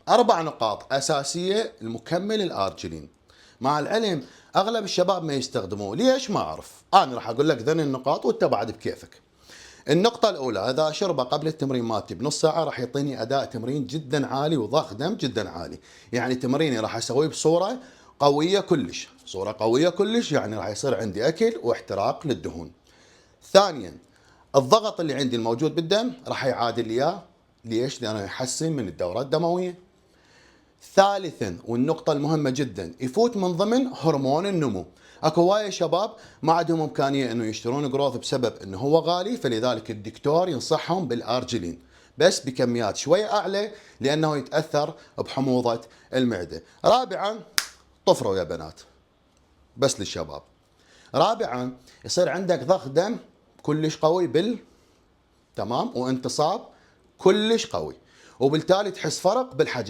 4 نقاط أساسية المكمل الأرجينين. مع العلم أغلب الشباب ما يستخدموه، ليش ما أعرف. أنا راح أقول لك ذن النقاط وأنت بعد بكيفك. النقطة الأولى، إذا أشربه قبل التمرين مالتي بنص ساعة راح يعطيني أداء تمرين جدا عالي وضخ دم جدا عالي. يعني تمريني راح أسويه بصورة قوية كلش، صورة قوية كلش، يعني راح يصير عندي أكل واحتراق للدهون. ثانيا، الضغط اللي عندي الموجود بالدم راح يعادل إياه. ليش؟ لأنه يحسن من الدورة الدموية. ثالثا، والنقطة المهمة جدا، يفوت من ضمن هرمون النمو. اكو هواية شباب ما عندهم امكانية انه يشترون جروث بسبب انه هو غالي، فلذلك الدكتور ينصحهم بالارجلين بس بكميات شوية اعلى لانه يتأثر بحموضة المعدة. رابعا، طفروا يا بنات، بس للشباب. رابعا، يصير عندك ضخ دم كلش قوي تمام، وانتصاب كلش قوي، وبالتالي تحس فرق بالحجم.